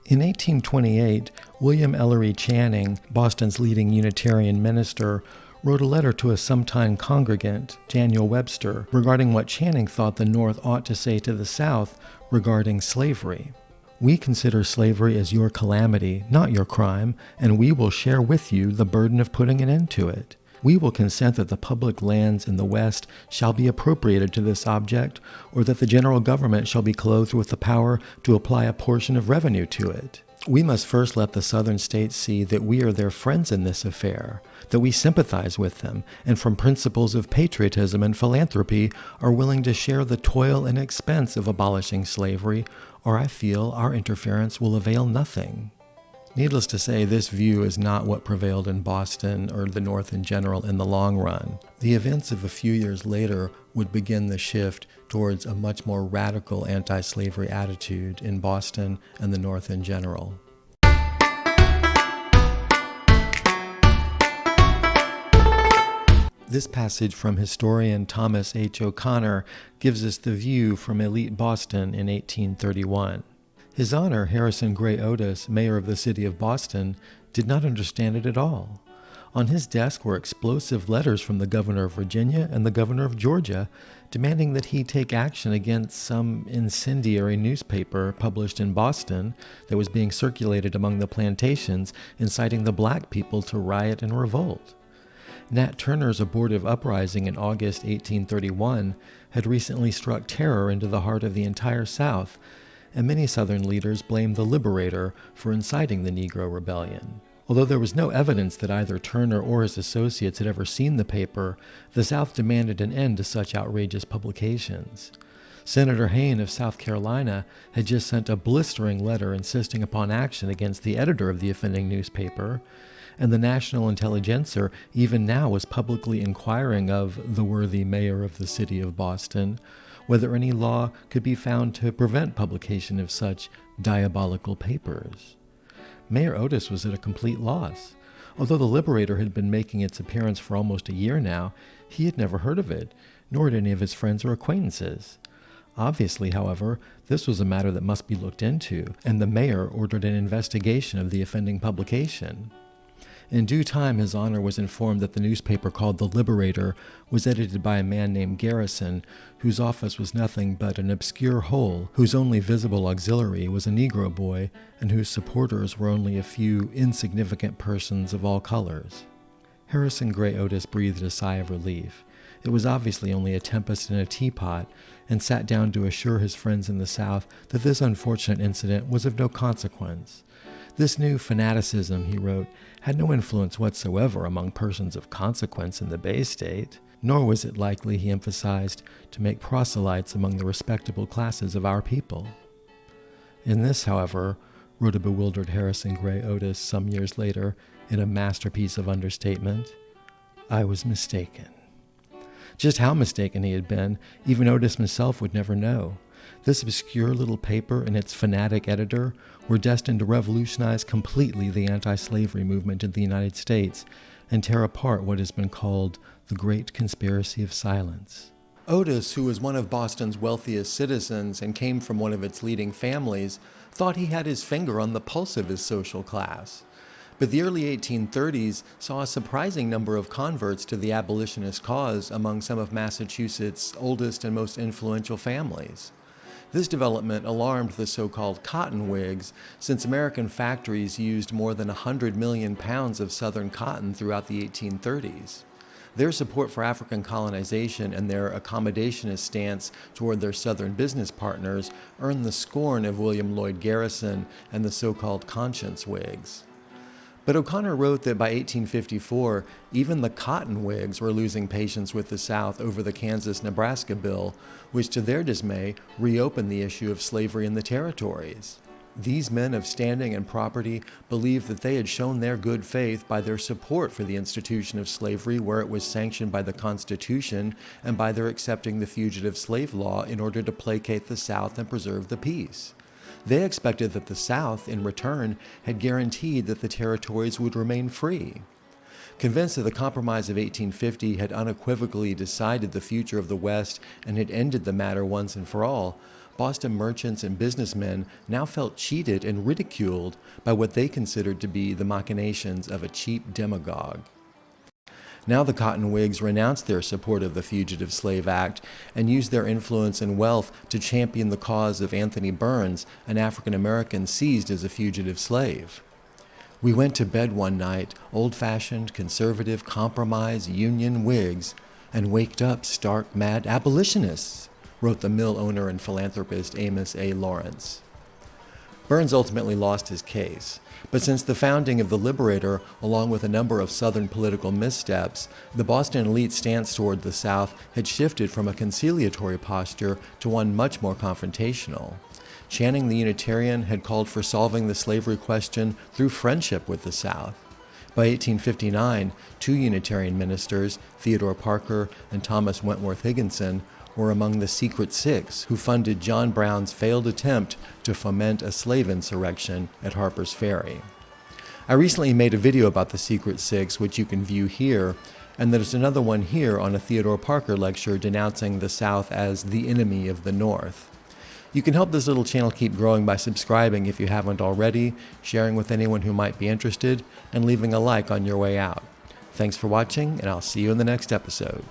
In 1828, William Ellery Channing, Boston's leading Unitarian minister, wrote a letter to a sometime congregant, Daniel Webster, regarding what Channing thought the North ought to say to the South regarding slavery. "We consider slavery as your calamity, not your crime, and we will share with you the burden of putting an end to it. We will consent that the public lands in the West shall be appropriated to this object, or that the general government shall be clothed with the power to apply a portion of revenue to it. We must first let the Southern states see that we are their friends in this affair, that we sympathize with them, and from principles of patriotism and philanthropy are willing to share the toil and expense of abolishing slavery, or I feel our interference will avail nothing." Needless to say, this view is not what prevailed in Boston or the North in general in the long run. The events of a few years later would begin the shift towards a much more radical anti-slavery attitude in Boston and the North in general. This passage from historian Thomas H. O'Connor gives us the view from elite Boston in 1831. His Honor, Harrison Gray Otis, mayor of the city of Boston, did not understand it at all. On his desk were explosive letters from the governor of Virginia and the governor of Georgia, demanding that he take action against some incendiary newspaper published in Boston that was being circulated among the plantations, inciting the black people to riot and revolt. Nat Turner's abortive uprising in August 1831 had recently struck terror into the heart of the entire South, and many Southern leaders blamed the Liberator for inciting the Negro Rebellion. Although there was no evidence that either Turner or his associates had ever seen the paper, the South demanded an end to such outrageous publications. Senator Hayne of South Carolina had just sent a blistering letter insisting upon action against the editor of the offending newspaper, and the National Intelligencer even now was publicly inquiring of the worthy mayor of the city of Boston whether any law could be found to prevent publication of such diabolical papers. Mayor Otis was at a complete loss. Although the Liberator had been making its appearance for almost a year now, he had never heard of it, nor had any of his friends or acquaintances. Obviously, however, this was a matter that must be looked into, and the mayor ordered an investigation of the offending publication. In due time, His Honor was informed that the newspaper called The Liberator was edited by a man named Garrison, whose office was nothing but an obscure hole, whose only visible auxiliary was a Negro boy, and whose supporters were only a few insignificant persons of all colors. Harrison Gray Otis breathed a sigh of relief. It was obviously only a tempest in a teapot, and sat down to assure his friends in the South that this unfortunate incident was of no consequence. This new fanaticism, he wrote, had no influence whatsoever among persons of consequence in the Bay State, nor was it likely, he emphasized, to make proselytes among the respectable classes of our people. In this, however, wrote a bewildered Harrison Gray Otis some years later in a masterpiece of understatement, I was mistaken. Just how mistaken he had been, even Otis himself would never know. This obscure little paper and its fanatic editor were destined to revolutionize completely the anti-slavery movement in the United States and tear apart what has been called the Great Conspiracy of Silence. Otis, who was one of Boston's wealthiest citizens and came from one of its leading families, thought he had his finger on the pulse of his social class. But the early 1830s saw a surprising number of converts to the abolitionist cause among some of Massachusetts' oldest and most influential families. This development alarmed the so-called Cotton Whigs, since American factories used more than 100 million pounds of Southern cotton throughout the 1830s. Their support for African colonization and their accommodationist stance toward their Southern business partners earned the scorn of William Lloyd Garrison and the so-called Conscience Whigs. But O'Connor wrote that by 1854, even the Cotton Whigs were losing patience with the South over the Kansas-Nebraska bill, which to their dismay reopened the issue of slavery in the territories. These men of standing and property believed that they had shown their good faith by their support for the institution of slavery where it was sanctioned by the Constitution and by their accepting the fugitive slave law in order to placate the South and preserve the peace. They expected that the South, in return, had guaranteed that the territories would remain free. Convinced that the Compromise of 1850 had unequivocally decided the future of the West and had ended the matter once and for all, Boston merchants and businessmen now felt cheated and ridiculed by what they considered to be the machinations of a cheap demagogue. Now the Cotton Whigs renounced their support of the Fugitive Slave Act and used their influence and wealth to champion the cause of Anthony Burns, an African American seized as a fugitive slave. "We went to bed one night, old-fashioned, conservative, compromise, Union Whigs, and waked up stark, mad abolitionists," wrote the mill owner and philanthropist Amos A. Lawrence. Burns ultimately lost his case, but since the founding of the Liberator, along with a number of Southern political missteps, the Boston elite's stance toward the South had shifted from a conciliatory posture to one much more confrontational. Channing the Unitarian had called for solving the slavery question through friendship with the South. By 1859, two Unitarian ministers, Theodore Parker and Thomas Wentworth Higginson, were among the Secret Six who funded John Brown's failed attempt to foment a slave insurrection at Harper's Ferry. I recently made a video about the Secret Six, which you can view here, and there's another one here on a Theodore Parker lecture denouncing the South as the enemy of the North. You can help this little channel keep growing by subscribing if you haven't already, sharing with anyone who might be interested, and leaving a like on your way out. Thanks for watching, and I'll see you in the next episode.